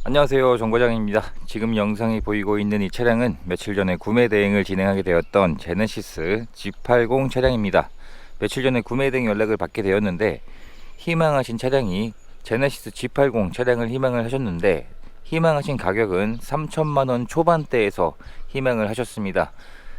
안녕하세요, 정과장입니다. 지금 영상이 보이고 있는 이 차량은 며칠 전에 구매 대행을 진행하게 되었던 제네시스 G80 차량입니다. 며칠 전에 구매 대행 연락을 받게 되었는데 희망하신 차량이 제네시스 G80 차량을 희망을 하셨는데 희망하신 가격은 3천만원 초반대에서 희망을 하셨습니다.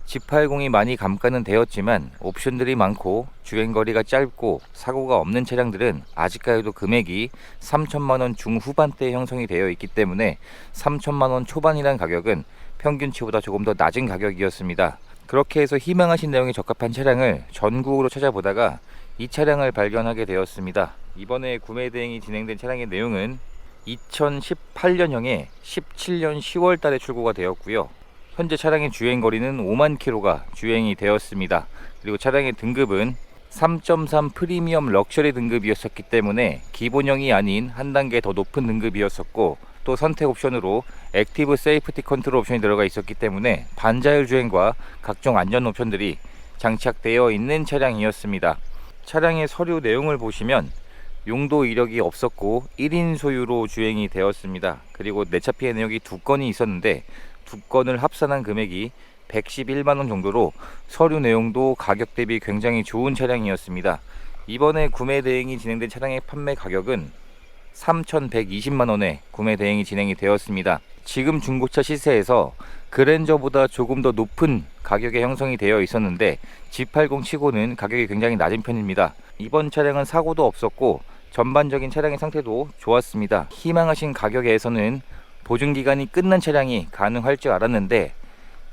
G80이 많이 감가는 되었지만 옵션들이 많고 주행거리가 짧고 사고가 없는 차량들은 아직까지도 금액이 3천만원 중후반대에 형성이 되어 있기 때문에 3천만원 초반이라는 가격은 평균치보다 조금 더 낮은 가격이었습니다. 그렇게 해서 희망하신 내용에 적합한 차량을 전국으로 찾아보다가 이 차량을 발견하게 되었습니다. 이번에 구매 대행이 진행된 차량의 내용은 2018년형에 17년 10월 달에 출고가 되었고요. 현재 차량의 주행거리는 5만 킬로가 주행이 되었습니다. 그리고 차량의 등급은 3.3 프리미엄 럭셔리 등급이었었기 때문에 기본형이 아닌 한 단계 더 높은 등급이었었고, 또 선택 옵션으로 액티브 세이프티 컨트롤 옵션이 들어가 있었기 때문에 반자율 주행과 각종 안전 옵션들이 장착되어 있는 차량이었습니다. 차량의 서류 내용을 보시면 용도 이력이 없었고 1인 소유로 주행이 되었습니다. 그리고 내차 피해 내역이 2건이 있었는데 2건을 합산한 금액이 111만원 정도로 서류 내용도 가격 대비 굉장히 좋은 차량이었습니다. 이번에 구매 대행이 진행된 차량의 판매 가격은 3,120만원에 구매 대행이 진행이 되었습니다. 지금 중고차 시세에서 그랜저보다 조금 더 높은 가격에 형성이 되어 있었는데 G80 치고는 가격이 굉장히 낮은 편입니다. 이번 차량은 사고도 없었고 전반적인 차량의 상태도 좋았습니다. 희망하신 가격에서는 보증기간이 끝난 차량이 가능할 줄 알았는데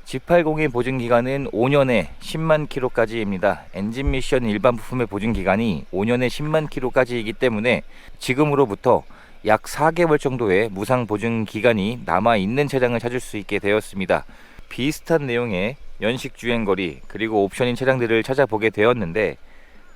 G80의 보증기간은 5년에 10만 킬로까지입니다. 엔진 미션 일반 부품의 보증기간이 5년에 10만 킬로까지이기 때문에 지금으로부터 약 4개월 정도의 무상 보증기간이 남아있는 차량을 찾을 수 있게 되었습니다. 비슷한 내용의 연식 주행거리 그리고 옵션인 차량들을 찾아보게 되었는데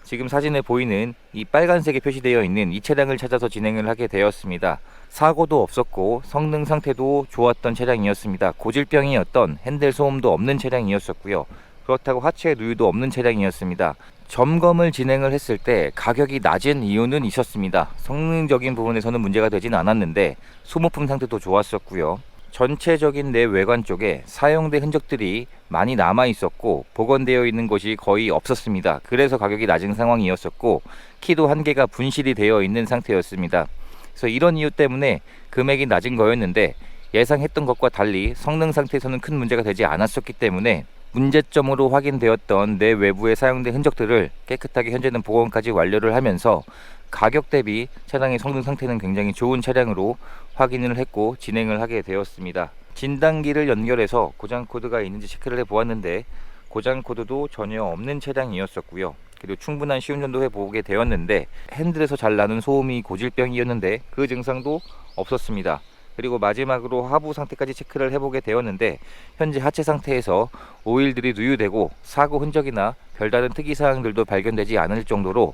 지금 사진에 보이는 이 빨간색에 표시되어 있는 이 차량을 찾아서 진행을 하게 되었습니다. 사고도 없었고 성능 상태도 좋았던 차량이었습니다. 고질병이었던 핸들 소음도 없는 차량이었었고요. 그렇다고 하체 누유도 없는 차량이었습니다. 점검을 진행을 했을 때 가격이 낮은 이유는 있었습니다. 성능적인 부분에서는 문제가 되지는 않았는데 소모품 상태도 좋았었고요. 전체적인 내 외관 쪽에 사용된 흔적들이 많이 남아 있었고 복원되어 있는 것이 거의 없었습니다. 그래서 가격이 낮은 상황이었었고 키도 한 개가 분실이 되어 있는 상태였습니다. 그래서 이런 이유 때문에 금액이 낮은 거였는데 예상했던 것과 달리 성능 상태에서는 큰 문제가 되지 않았었기 때문에 문제점으로 확인되었던 내 외부에 사용된 흔적들을 깨끗하게 현재는 복원까지 완료를 하면서 가격 대비 차량의 성능 상태는 굉장히 좋은 차량으로 확인을 했고 진행을 하게 되었습니다. 진단기를 연결해서 고장 코드가 있는지 체크를 해 보았는데 고장 코드도 전혀 없는 차량이었었고요. 그리고 충분한 시운전도 해보게 되었는데 핸들에서 잘 나는 소음이 고질병이었는데 그 증상도 없었습니다. 그리고 마지막으로 하부 상태까지 체크를 해보게 되었는데 현재 하체 상태에서 오일들이 누유되고 사고 흔적이나 별다른 특이사항들도 발견되지 않을 정도로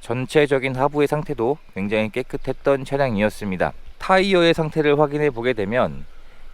전체적인 하부의 상태도 굉장히 깨끗했던 차량이었습니다. 타이어의 상태를 확인해 보게 되면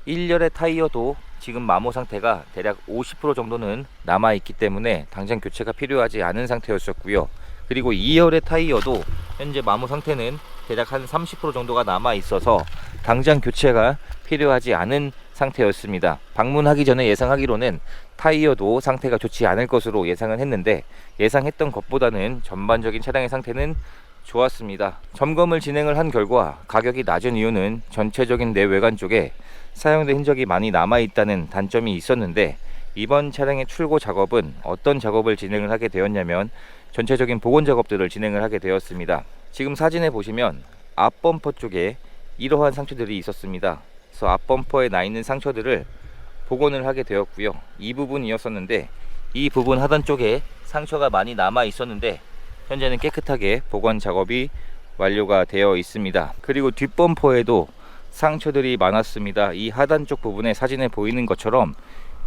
1열의 타이어도 지금 마모 상태가 대략 50% 정도는 남아 있기 때문에 당장 교체가 필요하지 않은 상태였었고요. 그리고 2열의 타이어도 현재 마모 상태는 대략 한 30% 정도가 남아 있어서 당장 교체가 필요하지 않은 상태였습니다. 방문하기 전에 예상하기로는 타이어도 상태가 좋지 않을 것으로 예상은 했는데 예상했던 것보다는 전반적인 차량의 상태는 좋았습니다. 점검을 진행을 한 결과 가격이 낮은 이유는 전체적인 내외관 쪽에 사용된 흔적이 많이 남아 있다는 단점이 있었는데 이번 차량의 출고 작업은 어떤 작업을 진행을 하게 되었냐면 전체적인 복원 작업들을 진행을 하게 되었습니다. 지금 사진에 보시면 앞범퍼 쪽에 이러한 상처들이 있었습니다. 그래서 앞범퍼에 나 있는 상처들을 복원을 하게 되었고요. 이 부분이었었는데 이 부분 하단 쪽에 상처가 많이 남아 있었는데 현재는 깨끗하게 복원 작업이 완료가 되어 있습니다. 그리고 뒷범퍼에도 상처들이 많았습니다. 이 하단 쪽 부분에 사진에 보이는 것처럼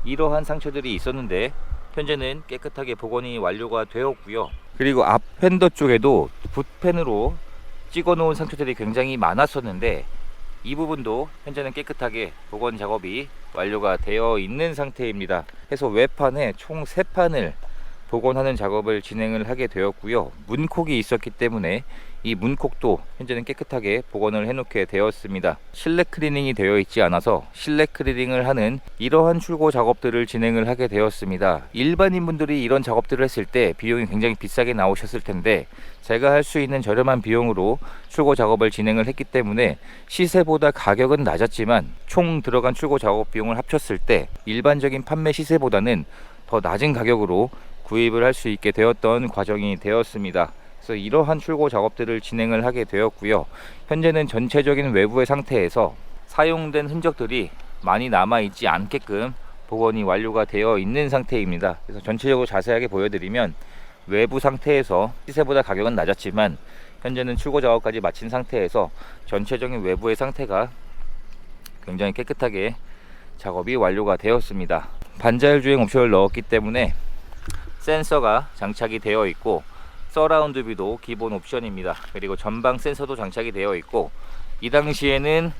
이러한 상처들이 있었는데 현재는 깨끗하게 복원이 완료가 되었고요. 그리고 앞 팬더 쪽에도 붓펜으로 찍어 놓은 상처들이 굉장히 많았었는데 이 부분도 현재는 깨끗하게 복원 작업이 완료가 되어 있는 상태입니다. 해서 외판에 총 3판을 복원하는 작업을 진행을 하게 되었고요. 문콕이 있었기 때문에 이 문콕도 현재는 깨끗하게 복원을 해놓게 되었습니다. 실내 클리닝이 되어 있지 않아서 실내 클리닝을 하는 이러한 출고 작업들을 진행을 하게 되었습니다. 일반인 분들이 이런 작업들을 했을 때 비용이 굉장히 비싸게 나오셨을 텐데 제가 할 수 있는 저렴한 비용으로 출고 작업을 진행을 했기 때문에 시세보다 가격은 낮았지만 총 들어간 출고 작업 비용을 합쳤을 때 일반적인 판매 시세보다는 더 낮은 가격으로 구입을 할 수 있게 되었던 과정이 되었습니다. 그래서 이러한 출고 작업들을 진행을 하게 되었고요. 현재는 전체적인 외부의 상태에서 사용된 흔적들이 많이 남아있지 않게끔 복원이 완료가 되어 있는 상태입니다. 그래서 전체적으로 자세하게 보여드리면 외부 상태에서 시세보다 가격은 낮았지만 현재는 출고 작업까지 마친 상태에서 전체적인 외부의 상태가 굉장히 깨끗하게 작업이 완료가 되었습니다. 반자율 주행 옵션을 넣었기 때문에 센서가 장착이 되어 있고 서라운드 뷰도 기본 옵션입니다. 그리고 전방 센서도 장착이 되어 있고 이 당시에는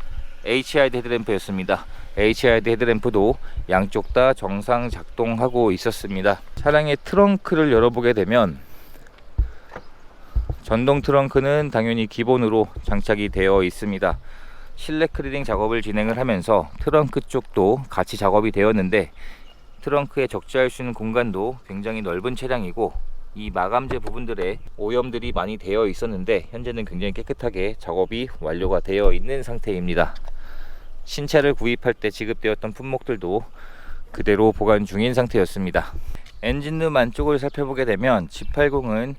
HID 헤드램프였습니다. HID 헤드램프도 양쪽 다 정상 작동하고 있었습니다. 차량의 트렁크를 열어보게 되면 전동 트렁크는 당연히 기본으로 장착이 되어 있습니다. 실내 클리닝 작업을 진행을 하면서 트렁크 쪽도 같이 작업이 되었는데 트렁크에 적재할 수 있는 공간도 굉장히 넓은 차량이고 이 마감재 부분들에 오염들이 많이 되어 있었는데 현재는 굉장히 깨끗하게 작업이 완료가 되어 있는 상태입니다. 신차를 구입할 때 지급되었던 품목들도 그대로 보관 중인 상태였습니다. 엔진룸 안쪽을 살펴보게 되면 G80은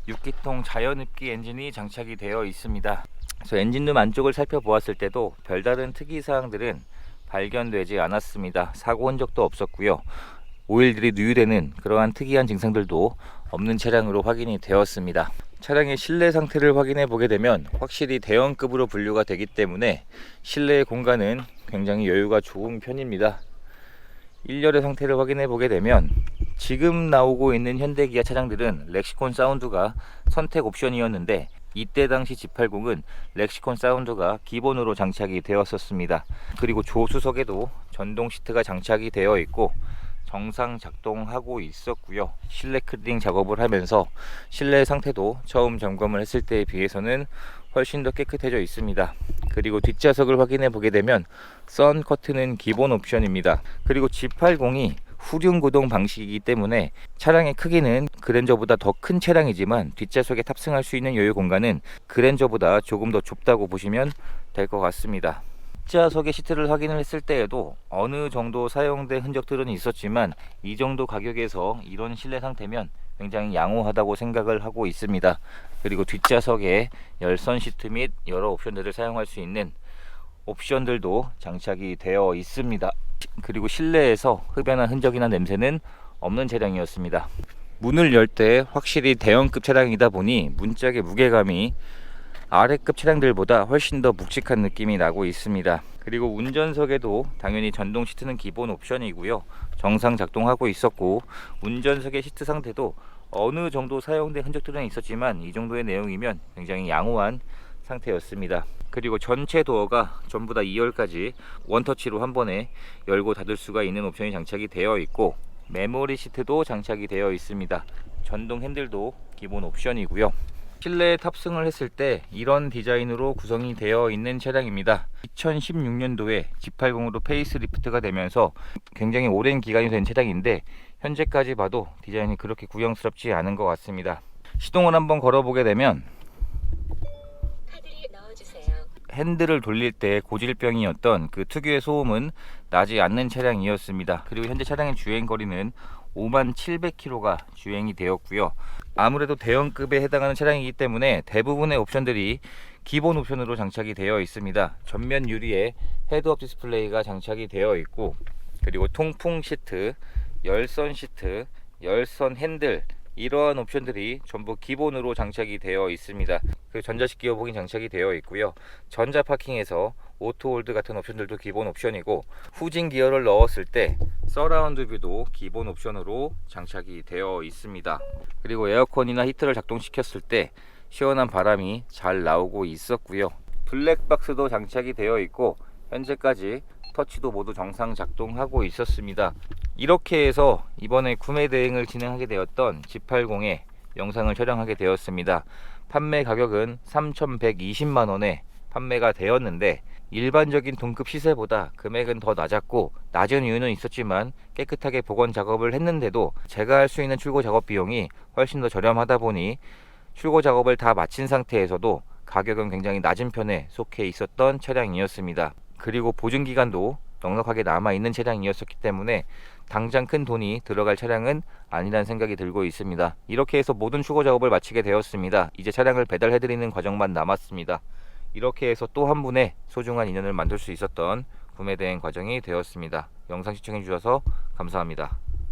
6기통 자연흡기 엔진이 장착이 되어 있습니다. 그래서 엔진룸 안쪽을 살펴보았을 때도 별다른 특이사항들은 발견되지 않았습니다. 사고 흔적도 없었고요. 오일들이 누유되는 그러한 특이한 증상들도 없는 차량으로 확인이 되었습니다. 차량의 실내 상태를 확인해 보게 되면 확실히 대형급으로 분류가 되기 때문에 실내의 공간은 굉장히 여유가 좋은 편입니다. 1열의 상태를 확인해 보게 되면 지금 나오고 있는 현대기아 차량들은 렉시콘 사운드가 선택 옵션이었는데 이때 당시 G80은 렉시콘 사운드가 기본으로 장착이 되었었습니다. 그리고 조수석에도 전동 시트가 장착이 되어 있고 정상 작동하고 있었고요. 실내 클리닝 작업을 하면서 실내 상태도 처음 점검을 했을 때에 비해서는 훨씬 더 깨끗해져 있습니다. 그리고 뒷좌석을 확인해 보게 되면 선 커튼은 기본 옵션입니다. 그리고 G80이 후륜 구동 방식이기 때문에 차량의 크기는 그랜저보다 더 큰 차량이지만 뒷좌석에 탑승할 수 있는 여유 공간은 그랜저보다 조금 더 좁다고 보시면 될 것 같습니다. 뒷좌석의 시트를 확인을 했을 때에도 어느 정도 사용된 흔적들은 있었지만 이 정도 가격에서 이런 실내 상태면 굉장히 양호하다고 생각을 하고 있습니다. 그리고 뒷좌석에 열선 시트 및 여러 옵션들을 사용할 수 있는 옵션들도 장착이 되어 있습니다. 그리고 실내에서 흡연한 흔적이나 냄새는 없는 차량이었습니다. 문을 열 때 확실히 대형급 차량이다 보니 문짝의 무게감이 아래급 차량들보다 훨씬 더 묵직한 느낌이 나고 있습니다. 그리고 운전석에도 당연히 전동 시트는 기본 옵션이고요. 정상 작동하고 있었고 운전석의 시트 상태도 어느 정도 사용된 흔적들은 있었지만 이 정도의 내용이면 굉장히 양호한 상태였습니다. 그리고 전체 도어가 전부 다 2열까지 원터치로 한 번에 열고 닫을 수가 있는 옵션이 장착이 되어 있고 메모리 시트도 장착이 되어 있습니다. 전동 핸들도 기본 옵션이고요. 실내에 탑승을 했을 때 이런 디자인으로 구성이 되어 있는 차량입니다. 2016년도에 G80으로 페이스리프트가 되면서 굉장히 오랜 기간이 된 차량인데 현재까지 봐도 디자인이 그렇게 구형스럽지 않은 것 같습니다. 시동을 한번 걸어보게 되면 핸들을 돌릴 때 고질병이었던 그 특유의 소음은 나지 않는 차량이었습니다. 그리고 현재 차량의 주행거리는 57,700km가 주행이 되었고요. 아무래도 대형급에 해당하는 차량이기 때문에 대부분의 옵션들이 기본 옵션으로 장착이 되어 있습니다. 전면 유리에 헤드업 디스플레이가 장착이 되어 있고 그리고 통풍 시트, 열선 시트, 열선 핸들 이러한 옵션들이 전부 기본으로 장착이 되어 있습니다. 그리고 전자식 기어봉이 장착이 되어 있고요. 전자 파킹에서 오토 홀드 같은 옵션들도 기본 옵션이고 후진 기어를 넣었을 때 서라운드 뷰도 기본 옵션으로 장착이 되어 있습니다. 그리고 에어컨이나 히터를 작동시켰을 때 시원한 바람이 잘 나오고 있었고요. 블랙박스도 장착이 되어 있고 현재까지 터치도 모두 정상 작동하고 있었습니다. 이렇게 해서 이번에 구매 대행을 진행하게 되었던 G80의 영상을 촬영하게 되었습니다. 판매 가격은 3,120만원에 판매가 되었는데 일반적인 동급 시세보다 금액은 더 낮았고, 낮은 이유는 있었지만 깨끗하게 복원 작업을 했는데도 제가 할 수 있는 출고 작업 비용이 훨씬 더 저렴하다 보니 출고 작업을 다 마친 상태에서도 가격은 굉장히 낮은 편에 속해 있었던 차량이었습니다. 그리고 보증 기간도 넉넉하게 남아 있는 차량이었기 때문에 당장 큰 돈이 들어갈 차량은 아니라는 생각이 들고 있습니다. 이렇게 해서 모든 출고 작업을 마치게 되었습니다. 이제 차량을 배달해 드리는 과정만 남았습니다. 이렇게 해서 또 한 분의 소중한 인연을 만들 수 있었던 구매 대행 과정이 되었습니다. 영상 시청해 주셔서 감사합니다.